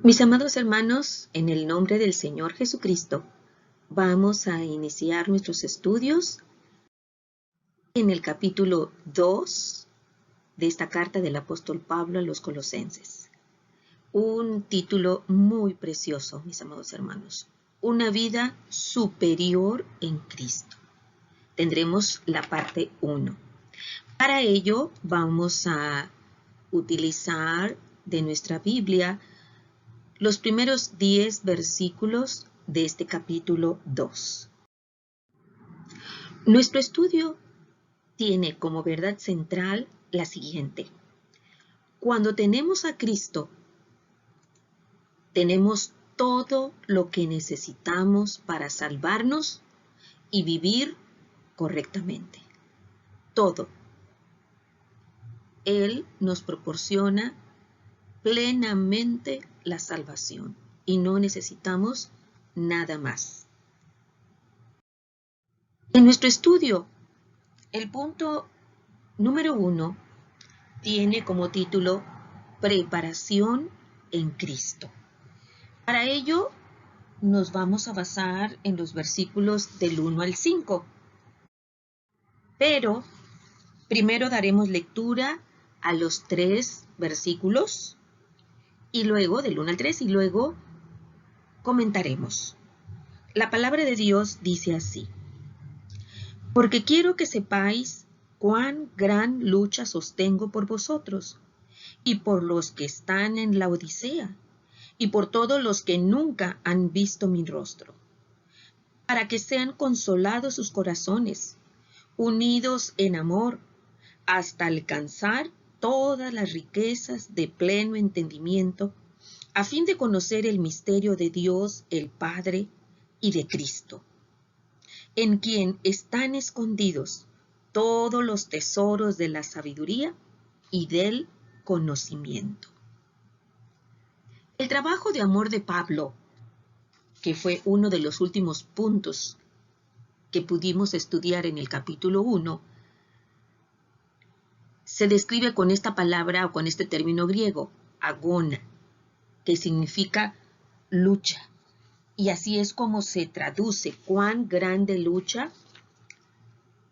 Mis amados hermanos, en el nombre del Señor Jesucristo, vamos a iniciar nuestros estudios en el capítulo 2 de esta carta del apóstol Pablo a los Colosenses. Un título muy precioso, mis amados hermanos. Una vida superior en Cristo. Tendremos la parte 1. Para ello vamos a utilizar de nuestra Biblia los primeros 10 versículos de este capítulo 2. Nuestro estudio tiene como verdad central la siguiente. Cuando tenemos a Cristo, tenemos todo lo que necesitamos para salvarnos y vivir correctamente. Todo. Él nos proporciona plenamente la salvación y no necesitamos nada más. En nuestro estudio, el punto número 1 tiene como título Preparación en Cristo. Para ello, nos vamos a basar en los versículos del 1 al 5. Pero primero daremos lectura a los 3 versículos y luego del 1 al 3 y luego comentaremos. La palabra de Dios dice así: porque quiero que sepáis cuán gran lucha sostengo por vosotros y por los que están en la Odisea y por todos los que nunca han visto mi rostro, para que sean consolados sus corazones, unidos en amor, hasta alcanzar todas las riquezas de pleno entendimiento, a fin de conocer el misterio de Dios el Padre y de Cristo, en quien están escondidos todos los tesoros de la sabiduría y del conocimiento. El trabajo de amor de Pablo, que fue uno de los últimos puntos que pudimos estudiar en el capítulo 1, se describe con esta palabra o con este término griego, agona, que significa lucha. Y así es como se traduce cuán grande lucha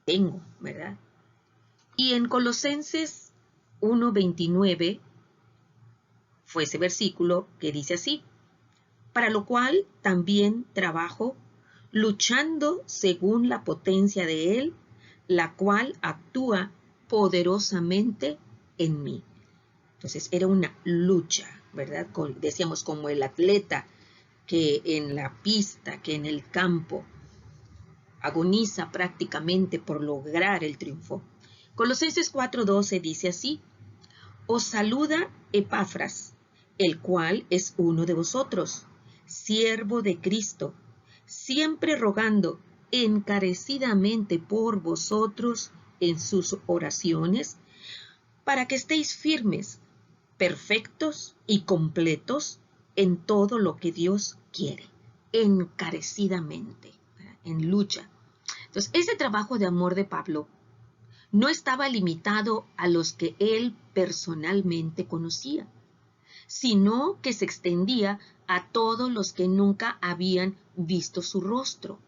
tengo, ¿verdad? Y en Colosenses 1:29 fue ese versículo que dice así: para lo cual también trabajo, luchando según la potencia de Él, la cual actúa poderosamente en mí. Entonces era una lucha, ¿verdad? Decíamos como el atleta que en la pista, que en el campo agoniza prácticamente por lograr el triunfo. Colosenses 4:12 dice así: os saluda Epafras, el cual es uno de vosotros, siervo de Cristo, siempre rogando encarecidamente por vosotros en sus oraciones, para que estéis firmes, perfectos y completos en todo lo que Dios quiere, encarecidamente, en lucha. Entonces, ese trabajo de amor de Pablo no estaba limitado a los que él personalmente conocía, sino que se extendía a todos los que nunca habían visto su rostro.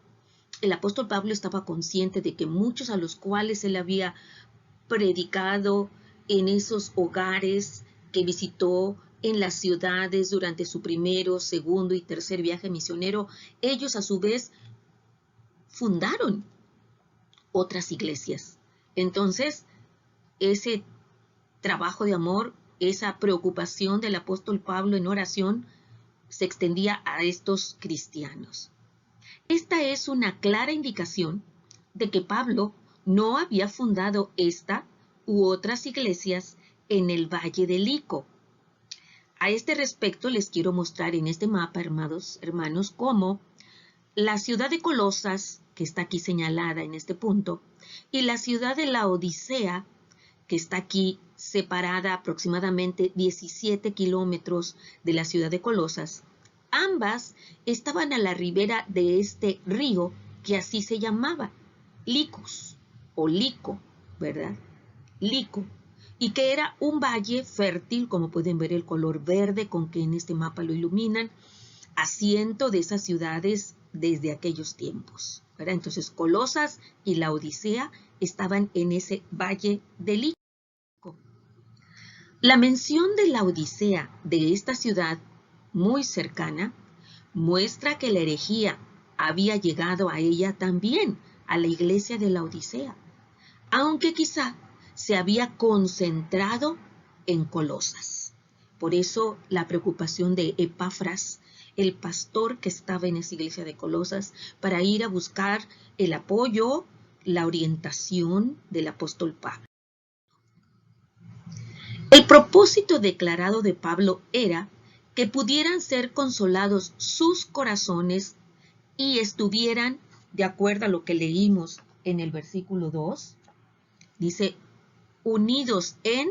El apóstol Pablo estaba consciente de que muchos a los cuales él había predicado en esos hogares que visitó en las ciudades durante su primero, segundo y tercer viaje misionero, ellos a su vez fundaron otras iglesias. Entonces, ese trabajo de amor, esa preocupación del apóstol Pablo en oración, se extendía a estos cristianos. Esta es una clara indicación de que Pablo no había fundado esta u otras iglesias en el Valle del Lico. A este respecto les quiero mostrar en este mapa, hermanos, cómo la ciudad de Colosas, que está aquí señalada en este punto, y la ciudad de la Odisea, que está aquí separada aproximadamente 17 kilómetros de la ciudad de Colosas, ambas estaban a la ribera de este río que así se llamaba, Licos o Lico, ¿verdad? Lico. y que era un valle fértil, como pueden ver el color verde con que en este mapa lo iluminan, asiento de esas ciudades desde aquellos tiempos, ¿verdad? Entonces Colosas y Laodicea estaban en ese valle del Ico. La mención de Laodicea, de esta ciudad muy cercana, muestra que la herejía había llegado a ella también, a la iglesia de Laodicea, aunque quizá se había concentrado en Colosas. Por eso la preocupación de Epafras, el pastor que estaba en esa iglesia de Colosas, para ir a buscar el apoyo, la orientación del apóstol Pablo. El propósito declarado de Pablo era que pudieran ser consolados sus corazones y estuvieran, de acuerdo a lo que leímos en el versículo 2, dice, unidos en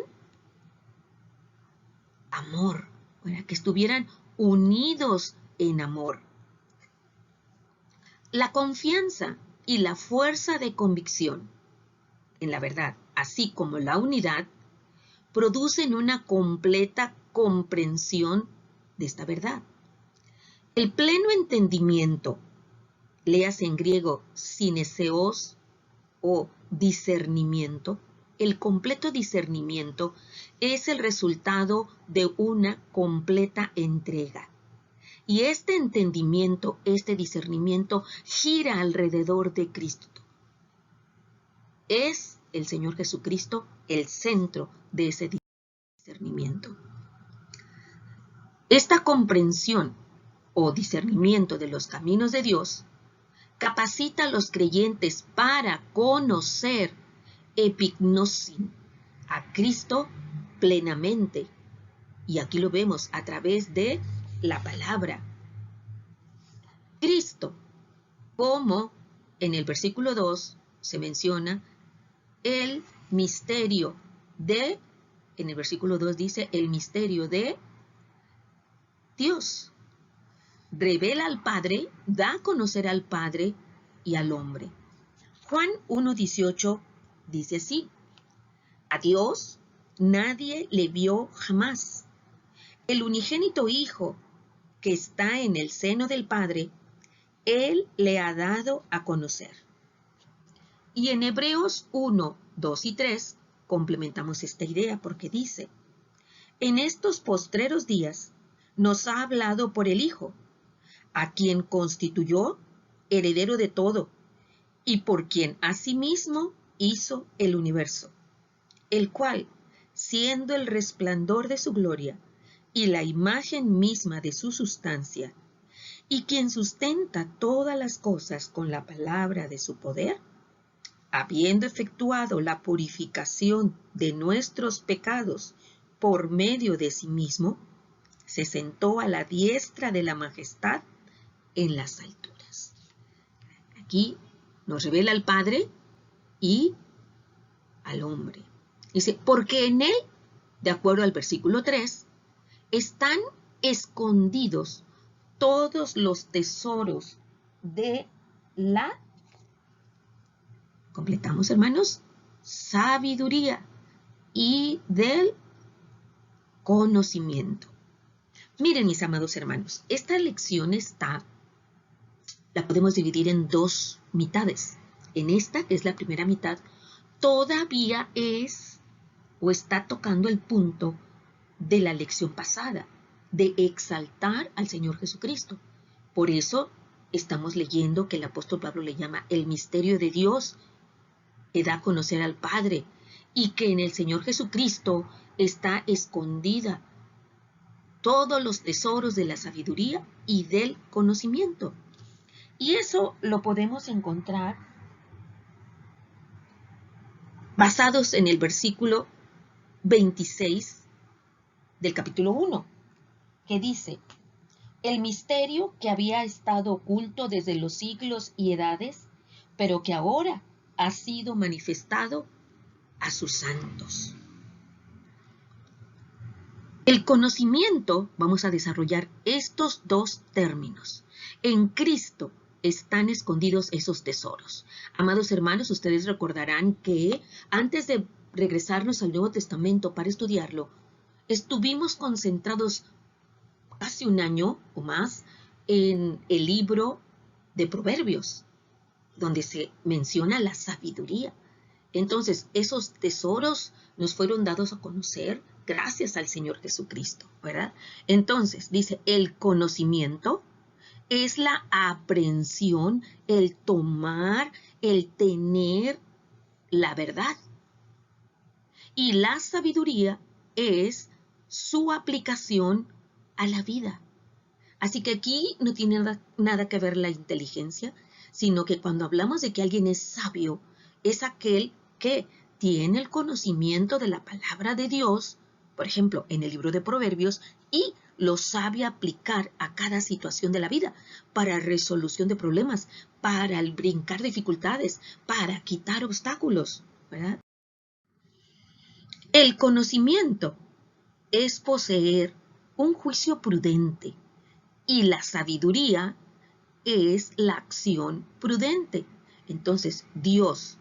amor, para que estuvieran unidos en amor. La confianza y la fuerza de convicción en la verdad, así como la unidad, producen una completa comprensión de esta verdad. El pleno entendimiento, léase en griego sineseos o discernimiento, el completo discernimiento es el resultado de una completa entrega. Y este entendimiento, este discernimiento, gira alrededor de Cristo. Es el Señor Jesucristo el centro de ese discernimiento. Esta comprensión o discernimiento de los caminos de Dios capacita a los creyentes para conocer epignosin a Cristo plenamente. Y aquí lo vemos a través de la palabra. Cristo, como en el versículo 2 se menciona el misterio de, en el versículo 2 dice, el misterio de Dios. Revela al Padre, da a conocer al Padre y al hombre. Juan 1:18 dice así, a Dios nadie le vio jamás. El unigénito Hijo que está en el seno del Padre, Él le ha dado a conocer. Y en Hebreos 1, 2 y 3 complementamos esta idea porque dice, en estos postreros días nos ha hablado por el Hijo, a quien constituyó heredero de todo, y por quien asimismo hizo el universo, el cual, siendo el resplandor de su gloria y la imagen misma de su sustancia, y quien sustenta todas las cosas con la palabra de su poder, habiendo efectuado la purificación de nuestros pecados por medio de sí mismo, se sentó a la diestra de la majestad en las alturas. Aquí nos revela al Padre y al hombre. Dice, porque en él, de acuerdo al versículo 3, están escondidos todos los tesoros de la, completamos hermanos, sabiduría y del conocimiento. Miren, mis amados hermanos, esta lección la podemos dividir en dos mitades. En esta, que es la primera mitad, todavía es o está tocando el punto de la lección pasada, de exaltar al Señor Jesucristo. Por eso estamos leyendo que el apóstol Pablo le llama el misterio de Dios, que da a conocer al Padre, y que en el Señor Jesucristo está escondida todos los tesoros de la sabiduría y del conocimiento. Y eso lo podemos encontrar basados en el versículo 26 del capítulo 1, que dice, el misterio que había estado oculto desde los siglos y edades, pero que ahora ha sido manifestado a sus santos. El conocimiento, vamos a desarrollar estos dos términos. En Cristo están escondidos esos tesoros. Amados hermanos, ustedes recordarán que antes de regresarnos al Nuevo Testamento para estudiarlo, estuvimos concentrados casi un año o más en el libro de Proverbios, donde se menciona la sabiduría. Entonces, esos tesoros nos fueron dados a conocer gracias al Señor Jesucristo, ¿verdad? Entonces, dice, el conocimiento es la aprehensión, el tomar, el tener la verdad. Y la sabiduría es su aplicación a la vida. Así que aquí no tiene nada que ver la inteligencia, sino que cuando hablamos de que alguien es sabio, es aquel que tiene el conocimiento de la palabra de Dios, por ejemplo, en el libro de Proverbios, y lo sabe aplicar a cada situación de la vida, para resolución de problemas, para brincar dificultades, para quitar obstáculos, ¿verdad? El conocimiento es poseer un juicio prudente y la sabiduría es la acción prudente. Entonces, Dios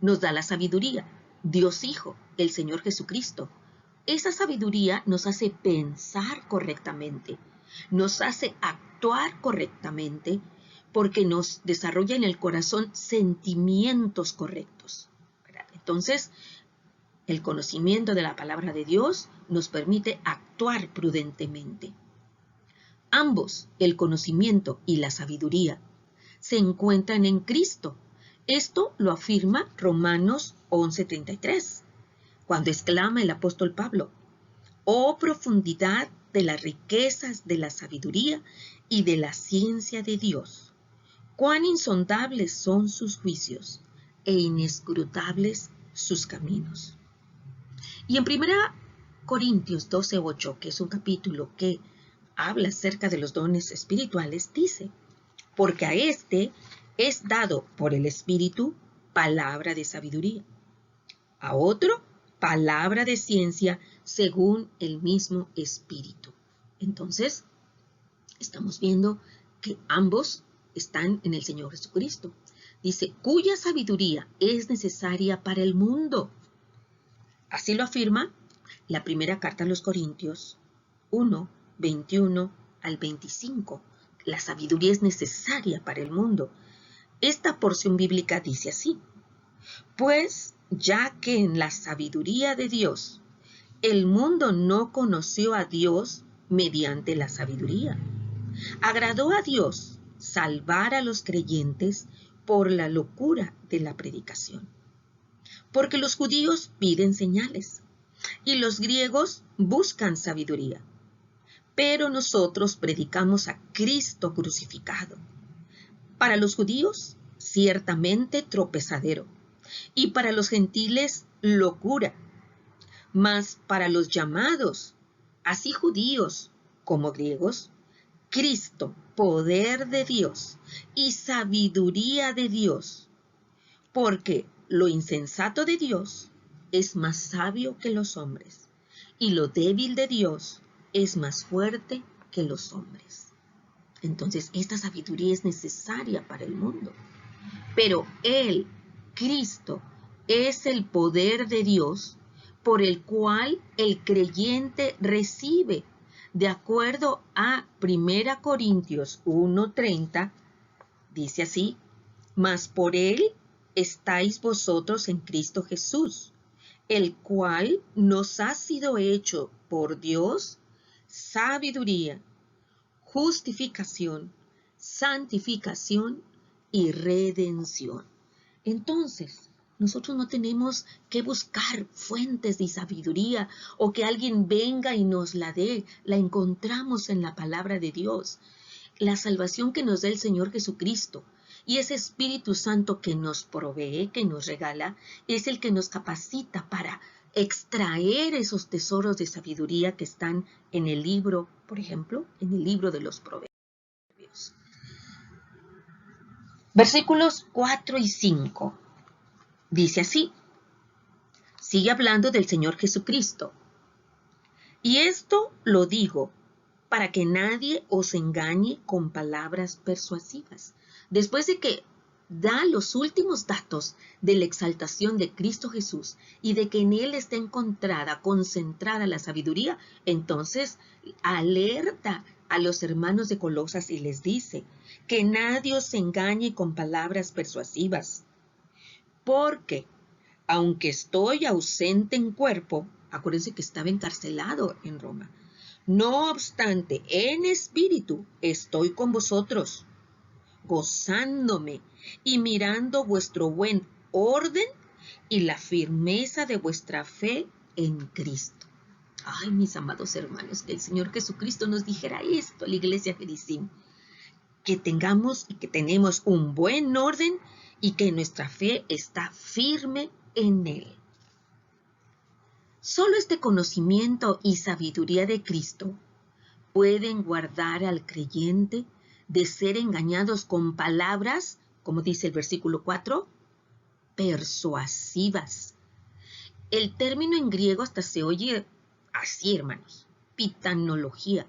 nos da la sabiduría, Dios Hijo, el Señor Jesucristo. Esa sabiduría nos hace pensar correctamente, nos hace actuar correctamente, porque nos desarrolla en el corazón sentimientos correctos, ¿verdad? Entonces, el conocimiento de la palabra de Dios nos permite actuar prudentemente. Ambos, el conocimiento y la sabiduría, se encuentran en Cristo. Esto lo afirma Romanos 11:33, cuando exclama el apóstol Pablo: «Oh profundidad de las riquezas de la sabiduría y de la ciencia de Dios! Cuán insondables son sus juicios e inescrutables sus caminos». Y en 1 Corintios 12:8, que es un capítulo que habla acerca de los dones espirituales, dice: «Porque a este es dado por el Espíritu palabra de sabiduría, a otro palabra de ciencia según el mismo Espíritu». Entonces, estamos viendo que ambos están en el Señor Jesucristo. Dice, cuya sabiduría es necesaria para el mundo. Así lo afirma la primera carta a los Corintios 1, 21 al 25. La sabiduría es necesaria para el mundo. Esta porción bíblica dice así: «Pues ya que en la sabiduría de Dios el mundo no conoció a Dios mediante la sabiduría, agradó a Dios salvar a los creyentes por la locura de la predicación. Porque los judíos piden señales y los griegos buscan sabiduría, pero nosotros predicamos a Cristo crucificado. Para los judíos, ciertamente tropezadero, y para los gentiles, locura. Mas para los llamados, así judíos como griegos, Cristo, poder de Dios y sabiduría de Dios. Porque lo insensato de Dios es más sabio que los hombres, y lo débil de Dios es más fuerte que los hombres». Entonces, esta sabiduría es necesaria para el mundo. Pero Él, Cristo, es el poder de Dios por el cual el creyente recibe, de acuerdo a 1 Corintios 1:30, dice así: «Mas por Él estáis vosotros en Cristo Jesús, el cual nos ha sido hecho por Dios sabiduría, justificación, santificación y redención». Entonces, nosotros no tenemos que buscar fuentes de sabiduría o que alguien venga y nos la dé. La encontramos en la palabra de Dios. La salvación que nos da el Señor Jesucristo y ese Espíritu Santo que nos provee, que nos regala, es el que nos capacita para extraer esos tesoros de sabiduría que están en el libro, por ejemplo, en el libro de los Proverbios. Versículos 4 y 5. Dice así, sigue hablando del Señor Jesucristo: «Y esto lo digo para que nadie os engañe con palabras persuasivas». Después de que da los últimos datos de la exaltación de Cristo Jesús y de que en Él está encontrada, concentrada la sabiduría, entonces alerta a los hermanos de Colosas y les dice que nadie os engañe con palabras persuasivas, porque aunque estoy ausente en cuerpo, acuérdense que estaba encarcelado en Roma, no obstante, en espíritu estoy con vosotros, gozándome y mirando vuestro buen orden y la firmeza de vuestra fe en Cristo. Ay, mis amados hermanos, que el Señor Jesucristo nos dijera esto a la iglesia Gerizim, que tengamos y que tenemos un buen orden y que nuestra fe está firme en Él. Solo este conocimiento y sabiduría de Cristo pueden guardar al creyente de ser engañados con palabras, como dice el versículo 4, persuasivas. El término en griego hasta se oye así, hermanos, pitanología,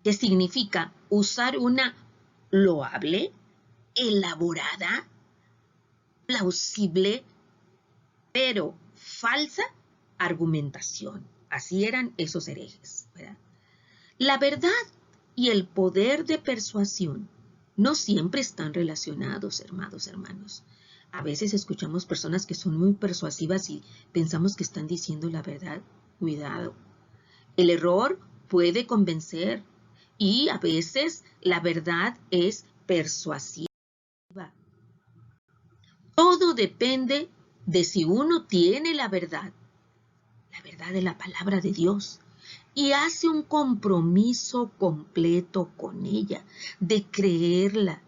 que significa usar una loable, elaborada, plausible, pero falsa argumentación. Así eran esos herejes, ¿verdad? La verdad y el poder de persuasión no siempre están relacionados, hermanos. A veces escuchamos personas que son muy persuasivas y pensamos que están diciendo la verdad. Cuidado. El error puede convencer y a veces la verdad es persuasiva. Todo depende de si uno tiene la verdad de la palabra de Dios, y hace un compromiso completo con ella, de creerla,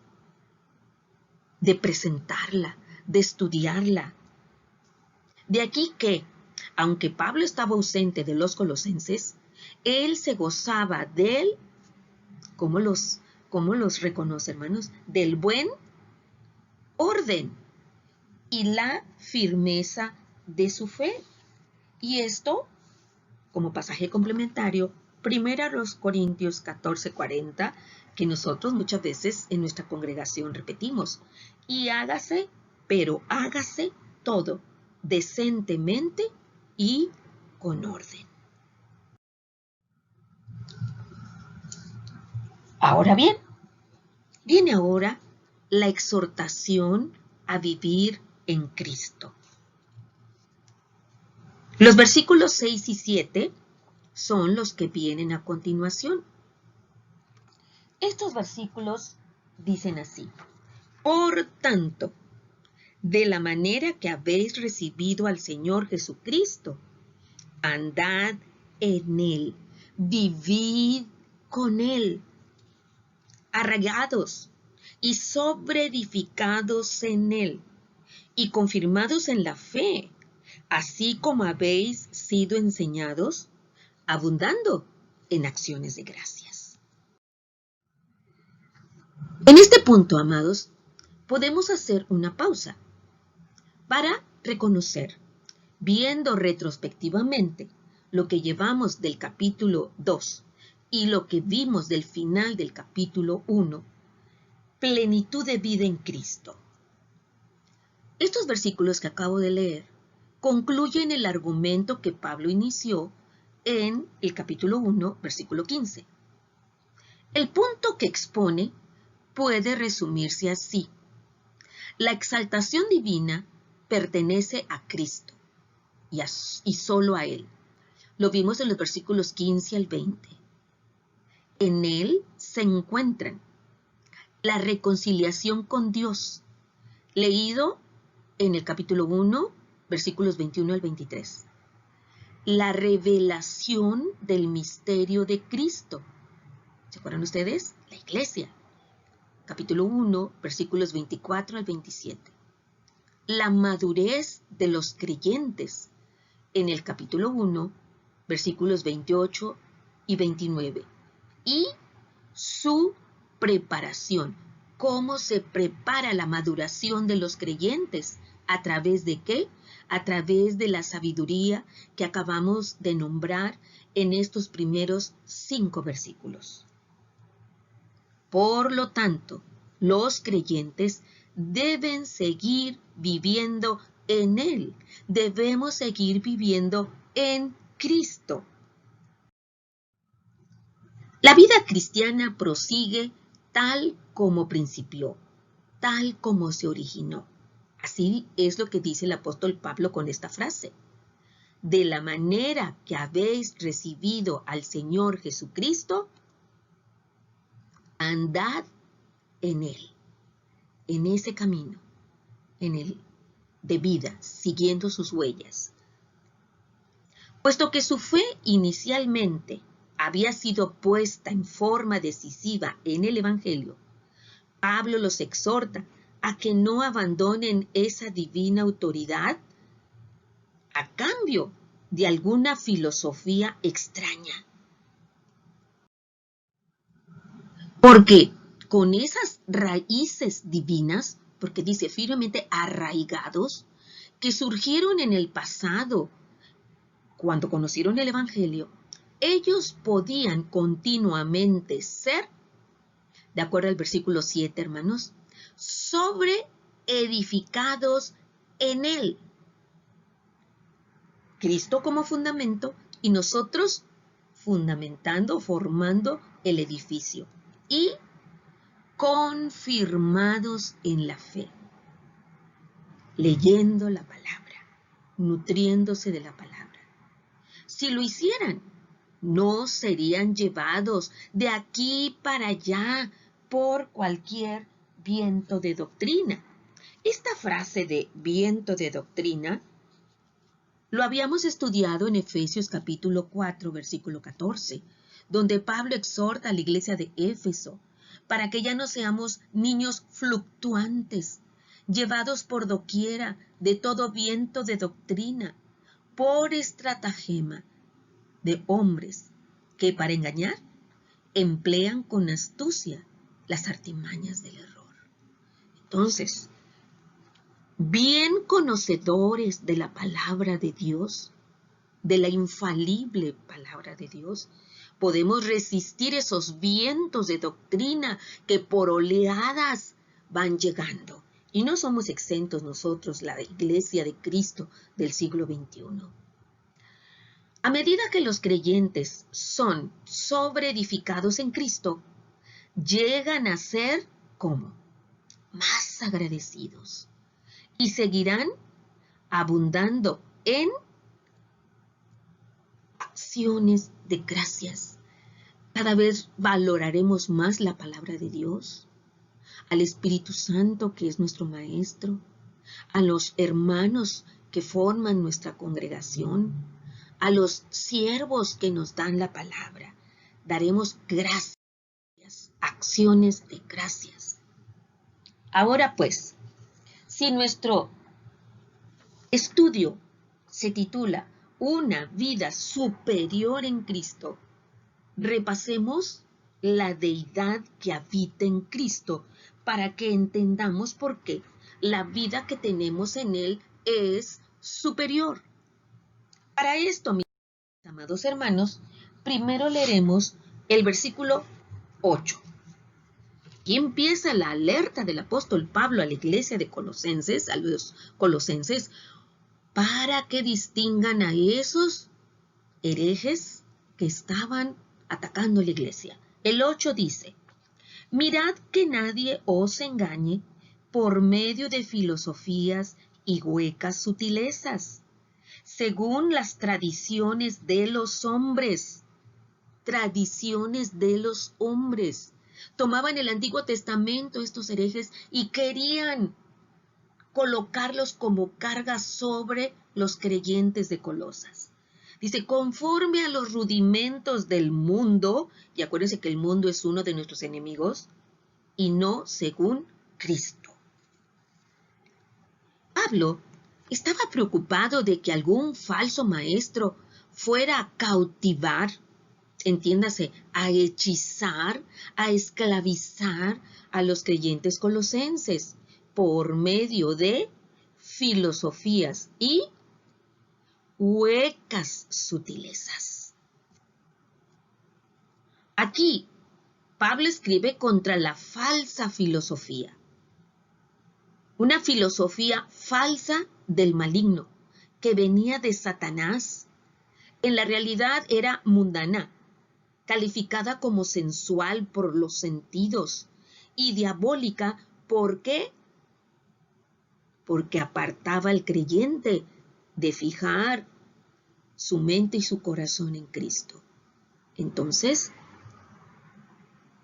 de presentarla, de estudiarla. De aquí que, aunque Pablo estaba ausente de los colosenses, él se gozaba del, ¿cómo los reconoce, hermanos? Del buen orden y la firmeza de su fe. Y esto, como pasaje complementario, 1 Corintios 14:40, que nosotros muchas veces en nuestra congregación repetimos. Y hágase, pero hágase todo decentemente y con orden. Ahora bien, viene ahora la exhortación a vivir en Cristo. Los versículos 6 y 7 son los que vienen a continuación. Estos versículos dicen así: por tanto, de la manera que habéis recibido al Señor Jesucristo, andad en Él, vivid con Él, arraigados y sobreedificados en Él, y confirmados en la fe, así como habéis sido enseñados, abundando en acciones de gracias. En este punto, amados, podemos hacer una pausa para reconocer, viendo retrospectivamente lo que llevamos del capítulo 2 y lo que vimos del final del capítulo 1, plenitud de vida en Cristo. Estos versículos que acabo de leer concluyen el argumento que Pablo inició en el capítulo 1, versículo 15. El punto que expone puede resumirse así: la exaltación divina pertenece a Cristo y solo a Él. Lo vimos en los versículos 15 al 20. En Él se encuentran la reconciliación con Dios, leído en el capítulo 1, versículos 21 al 23. La revelación del misterio de Cristo. ¿Se acuerdan ustedes? La iglesia. Capítulo 1, versículos 24 al 27. La madurez de los creyentes. En el capítulo 1, versículos 28 y 29. Y su preparación. ¿Cómo se prepara la maduración de los creyentes? ¿A través de qué? A través de la sabiduría que acabamos de nombrar en estos primeros 5 versículos. Por lo tanto, Los creyentes deben seguir viviendo en Él. Debemos seguir viviendo en Cristo. La vida cristiana prosigue tal como principió, tal como se originó. Así es lo que dice el apóstol Pablo con esta frase. De la manera que habéis recibido al Señor Jesucristo, andad en Él, en ese camino, en el de vida, siguiendo sus huellas. Puesto que su fe inicialmente había sido puesta en forma decisiva en el Evangelio, Pablo los exhorta a que no abandonen esa divina autoridad a cambio de alguna filosofía extraña. Porque con esas raíces divinas, porque dice firmemente arraigados, que surgieron en el pasado, cuando conocieron el Evangelio, ellos podían continuamente ser, de acuerdo al versículo 7, hermanos, sobre edificados en Él. Cristo como fundamento y nosotros fundamentando, formando el edificio. Y confirmados en la fe, leyendo la palabra, nutriéndose de la palabra. Si lo hicieran, no serían llevados de aquí para allá por cualquier viento de doctrina. Esta frase de viento de doctrina lo habíamos estudiado en Efesios capítulo 4, versículo 14, donde Pablo exhorta a la iglesia de Éfeso para que ya no seamos niños fluctuantes, llevados por doquiera de todo viento de doctrina, por estratagema de hombres que para engañar emplean con astucia las artimañas del error. Entonces, bien conocedores de la palabra de Dios, de la infalible palabra de Dios, podemos resistir esos vientos de doctrina que por oleadas van llegando. Y no somos exentos nosotros, la Iglesia de Cristo del siglo XXI. A medida que los creyentes son sobreedificados en Cristo, llegan a ser como más agradecidos y seguirán abundando en acciones de gracias. Cada vez valoraremos más la palabra de Dios, al Espíritu Santo que es nuestro Maestro, a los hermanos que forman nuestra congregación, a los siervos que nos dan la palabra. Daremos gracias, acciones de gracias. Ahora pues, si nuestro estudio se titula Una vida superior en Cristo, repasemos la deidad que habita en Cristo para que entendamos por qué la vida que tenemos en Él es superior. Para esto, mis amados hermanos, primero leeremos el versículo 8. Aquí empieza la alerta del apóstol Pablo a la iglesia de Colosenses, a los colosenses, para que distingan a esos herejes que estaban atacando la iglesia. El 8 dice, mirad que nadie os engañe por medio de filosofías y huecas sutilezas, según las tradiciones de los hombres. Tradiciones de los hombres. Tomaban el Antiguo Testamento estos herejes y querían colocarlos como carga sobre los creyentes de Colosas. Dice, conforme a los rudimentos del mundo, y acuérdense que el mundo es uno de nuestros enemigos, y no según Cristo. Pablo estaba preocupado de que algún falso maestro fuera a cautivar, entiéndase, a hechizar, a esclavizar a los creyentes colosenses por medio de filosofías y huecas sutilezas. Aquí Pablo escribe contra la falsa filosofía. Una filosofía falsa del maligno, que venía de Satanás. En la realidad era mundana, calificada como sensual por los sentidos y diabólica. ¿Por qué? Porque apartaba al creyente de fijar su mente y su corazón en Cristo. Entonces,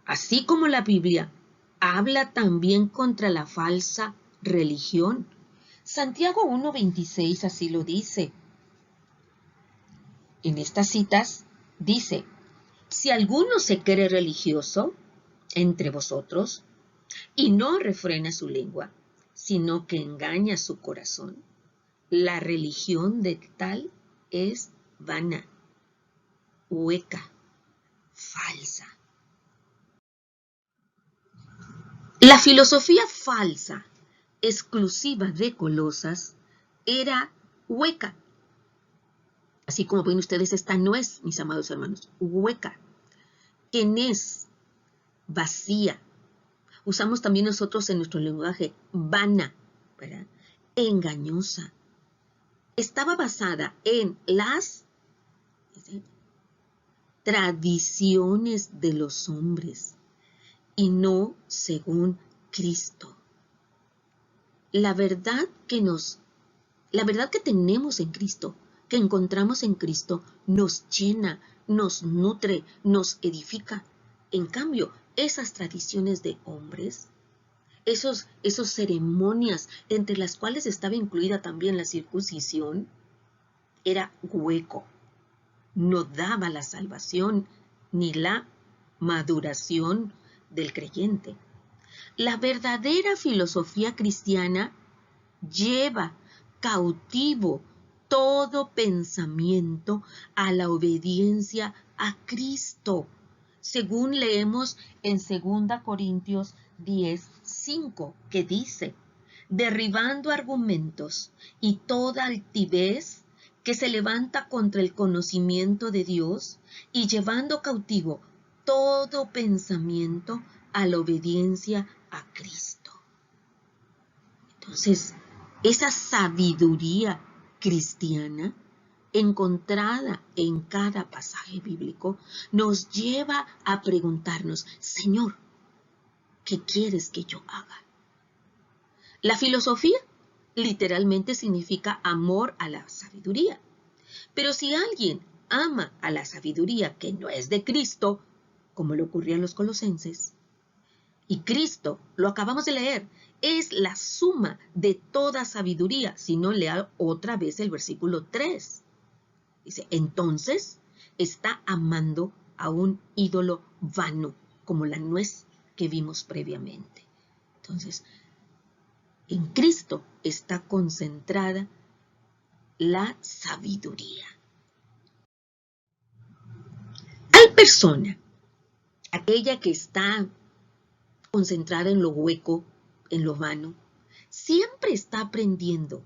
así como la Biblia habla también contra la falsa religión, Santiago 1:26 así lo dice. En estas citas dice: si alguno se cree religioso entre vosotros y no refrena su lengua, sino que engaña su corazón, la religión de tal es vana, hueca, falsa. La filosofía falsa, exclusiva de Colosas, era hueca. Así como ven ustedes, esta no es, mis amados hermanos, hueca. Kenés, vacía. Usamos también nosotros en nuestro lenguaje vana, ¿verdad? Engañosa. Estaba basada en las tradiciones de los hombres y no según Cristo. La verdad que tenemos en Cristo, que encontramos en Cristo, nos llena, nos nutre, nos edifica. En cambio, esas tradiciones de hombres, esos ceremonias entre las cuales estaba incluida también la circuncisión, era hueco. No daba la salvación ni la maduración del creyente. La verdadera filosofía cristiana lleva cautivo todo pensamiento a la obediencia a Cristo, según leemos en 2 Corintios 10:5, que dice: derribando argumentos y toda altivez que se levanta contra el conocimiento de Dios y llevando cautivo todo pensamiento a la obediencia a Cristo. Entonces, esa sabiduría cristiana encontrada en cada pasaje bíblico nos lleva a preguntarnos: Señor, ¿qué quieres que yo haga? La filosofía literalmente significa amor a la sabiduría. Pero si alguien ama a la sabiduría que no es de Cristo, como le ocurrió a los colosenses, y Cristo, lo acabamos de leer, es la suma de toda sabiduría. Si no, lea otra vez el versículo 3. Dice: entonces está amando a un ídolo vano, como la nuez que vimos previamente. Entonces, en Cristo está concentrada la sabiduría. Hay persona, aquella que está concentrada en lo hueco, en lo vano, siempre está aprendiendo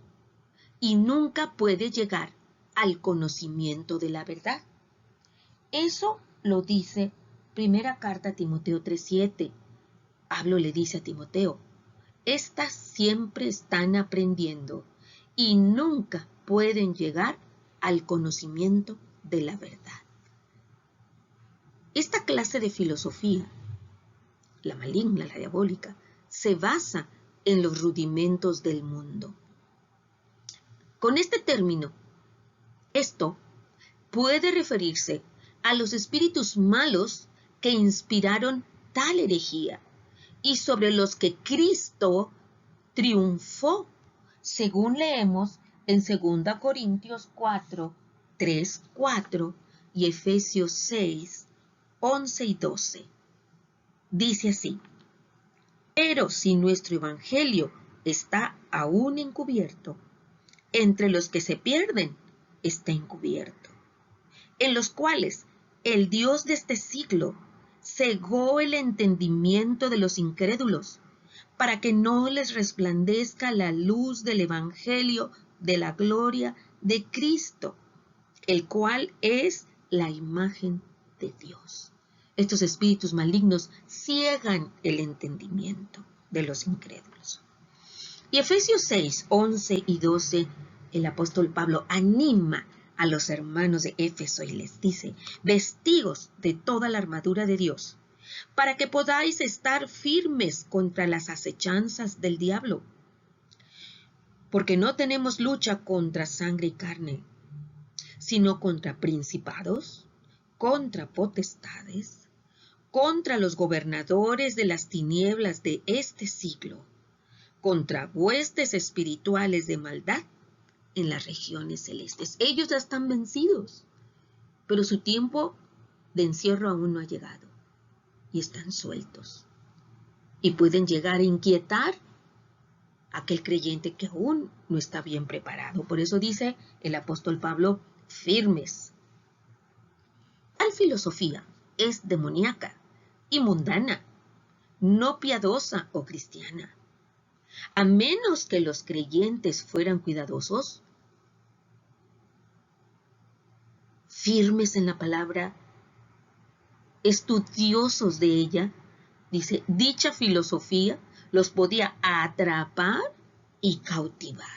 y nunca puede llegar al conocimiento de la verdad. Eso lo dice primera carta a Timoteo 3:7. Pablo le dice a Timoteo: estas siempre están aprendiendo y nunca pueden llegar al conocimiento de la verdad. Esta clase de filosofía, la maligna, la diabólica, se basa en los rudimentos del mundo. Con este término, esto puede referirse a los espíritus malos que inspiraron tal herejía y sobre los que Cristo triunfó, según leemos en 2 Corintios 4:3-4 y Efesios 6:11 y 12. Dice así: pero si nuestro evangelio está aún encubierto, entre los que se pierden está encubierto, en los cuales el Dios de este siglo cegó el entendimiento de los incrédulos, para que no les resplandezca la luz del evangelio de la gloria de Cristo, el cual es la imagen de Dios. Estos espíritus malignos ciegan el entendimiento de los incrédulos. Y Efesios 6, 11 y 12, el apóstol Pablo anima a los hermanos de Éfeso y les dice: vestíos de toda la armadura de Dios, para que podáis estar firmes contra las acechanzas del diablo. Porque no tenemos lucha contra sangre y carne, sino contra principados, contra potestades, contra los gobernadores de las tinieblas de este siglo, contra huestes espirituales de maldad en las regiones celestes. Ellos ya están vencidos, pero su tiempo de encierro aún no ha llegado y están sueltos. Y pueden llegar a inquietar a aquel creyente que aún no está bien preparado. Por eso dice el apóstol Pablo: firmes. Tal filosofía es demoníaca y mundana, no piadosa o cristiana. A menos que los creyentes fueran cuidadosos, firmes en la palabra, estudiosos de ella, dice, dicha filosofía los podía atrapar y cautivar.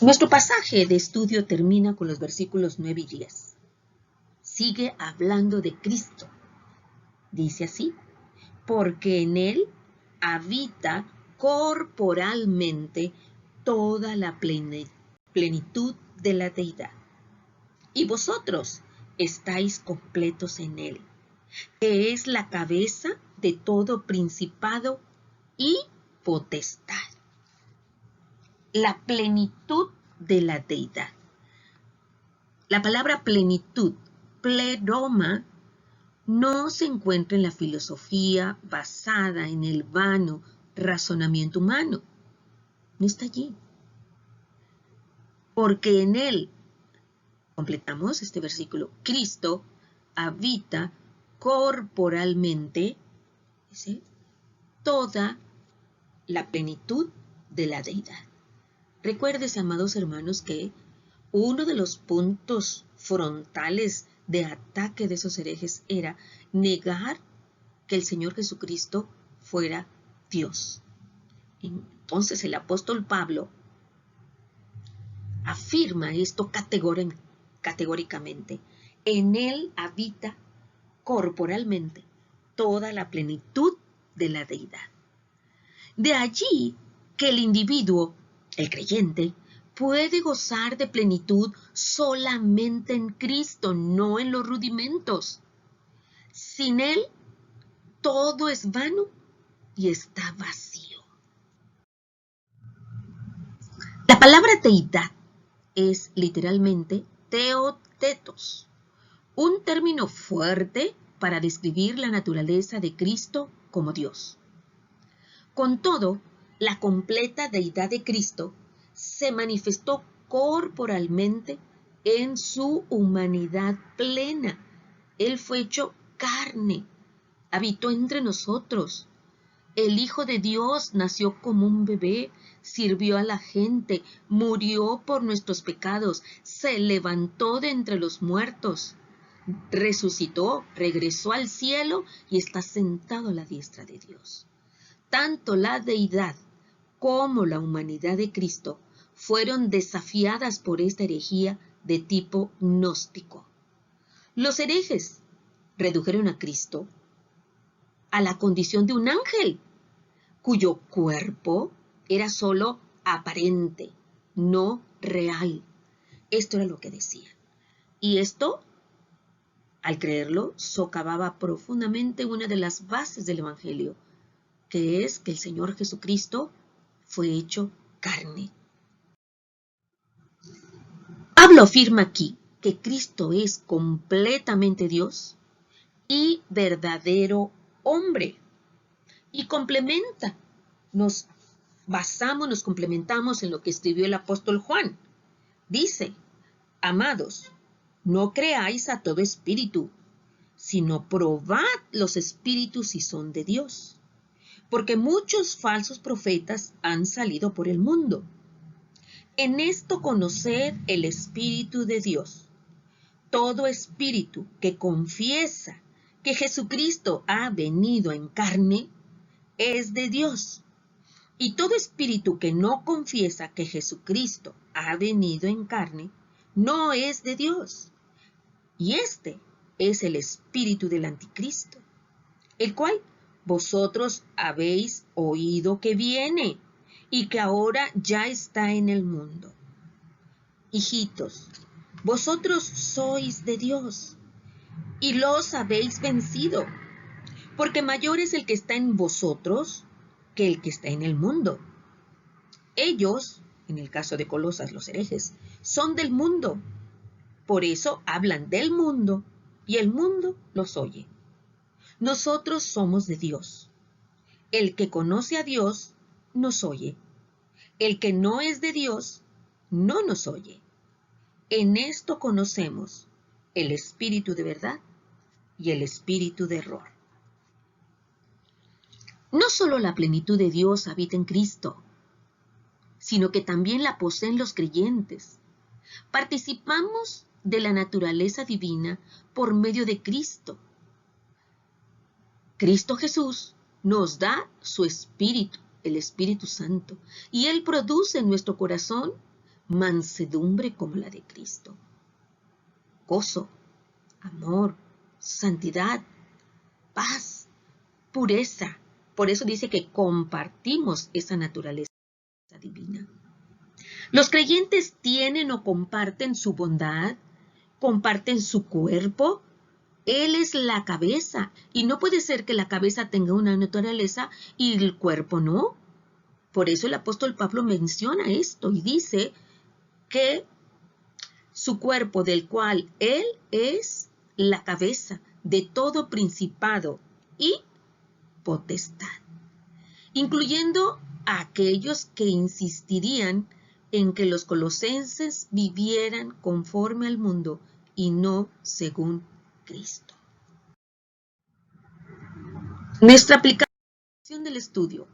Nuestro pasaje de estudio termina con los versículos 9 y 10. Sigue hablando de Cristo. Dice así: porque en Él habita corporalmente toda la plenitud de la deidad. Y vosotros estáis completos en Él, que es la cabeza de todo principado y potestad. La plenitud de la deidad. La palabra plenitud, pleroma, no se encuentra en la filosofía basada en el vano razonamiento humano. No está allí. Porque en Él, completamos este versículo, Cristo habita corporalmente, ¿sí?, toda la plenitud de la deidad. Recuérdense, amados hermanos, que uno de los puntos frontales de ataque de esos herejes era negar que el Señor Jesucristo fuera Dios. Entonces el apóstol Pablo afirma esto categóricamente. En Él habita corporalmente toda la plenitud de la deidad. De allí que el individuo, el creyente, puede gozar de plenitud solamente en Cristo, no en los rudimentos. Sin Él, todo es vano y está vacío. La palabra deidad es literalmente teotetos, un término fuerte para describir la naturaleza de Cristo como Dios. Con todo, la completa deidad de Cristo se manifestó corporalmente en su humanidad plena. Él fue hecho carne, habitó entre nosotros. El Hijo de Dios nació como un bebé, sirvió a la gente, murió por nuestros pecados, se levantó de entre los muertos, resucitó, regresó al cielo y está sentado a la diestra de Dios. Tanto la deidad como la humanidad de Cristo fueron desafiadas por esta herejía de tipo gnóstico. Los herejes redujeron a Cristo a la condición de un ángel, cuyo cuerpo era solo aparente, no real. Esto era lo que decían. Y esto, al creerlo, socavaba profundamente una de las bases del Evangelio, que es que el Señor Jesucristo fue hecho carne. Pablo afirma aquí que Cristo es completamente Dios y verdadero hombre. Y complementa, nos complementamos en lo que escribió el apóstol Juan. Dice: amados, no creáis a todo espíritu, sino probad los espíritus si son de Dios. Porque muchos falsos profetas han salido por el mundo. En esto conoced el Espíritu de Dios. todo espíritu que confiesa que Jesucristo ha venido en carne es de Dios. Y todo espíritu que no confiesa que Jesucristo ha venido en carne no es de Dios. Y este es el espíritu del anticristo, el cual vosotros habéis oído que viene y que ahora ya está en el mundo. Hijitos, vosotros sois de Dios y los habéis vencido, porque mayor es el que está en vosotros que el que está en el mundo. Ellos, en el caso de Colosas, los herejes, son del mundo. Por eso hablan del mundo y el mundo los oye. Nosotros somos de Dios. El que conoce a Dios nos oye. El que no es de Dios no nos oye. En esto conocemos el espíritu de verdad y el espíritu de error. No solo la plenitud de Dios habita en Cristo, sino que también la poseen los creyentes. Participamos de la naturaleza divina por medio de Cristo. Cristo Jesús nos da su Espíritu, el Espíritu Santo, y Él produce en nuestro corazón mansedumbre como la de Cristo, gozo, amor, santidad, paz, pureza. Por eso dice que compartimos esa naturaleza divina. Los creyentes tienen o comparten su bondad, comparten su cuerpo. Él es la cabeza y no puede ser que la cabeza tenga una naturaleza y el cuerpo no. Por eso el apóstol Pablo menciona esto y dice que su cuerpo, del cual él es la cabeza de todo principado y potestad, incluyendo a aquellos que insistirían en que los colosenses vivieran conforme al mundo y no según Cristo. Nuestra aplicación del estudio.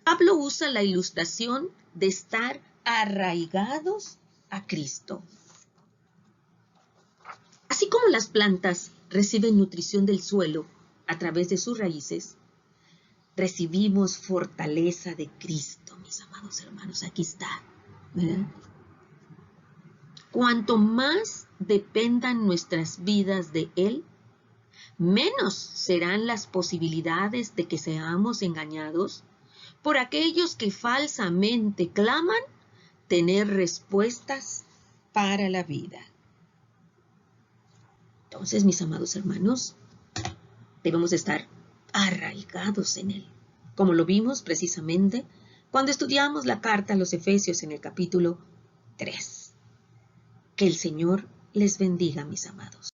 Pablo usa la ilustración de estar arraigados a Cristo. Así como las plantas reciben nutrición del suelo a través de sus raíces, recibimos fortaleza de Cristo, mis amados hermanos. Aquí está, ¿verdad? Cuanto más dependan nuestras vidas de Él, menos serán las posibilidades de que seamos engañados por aquellos que falsamente claman tener respuestas para la vida. Entonces, mis amados hermanos, debemos estar arraigados en Él, como lo vimos precisamente cuando estudiamos la carta a los Efesios en el capítulo 3. Que el Señor les bendiga, mis amados.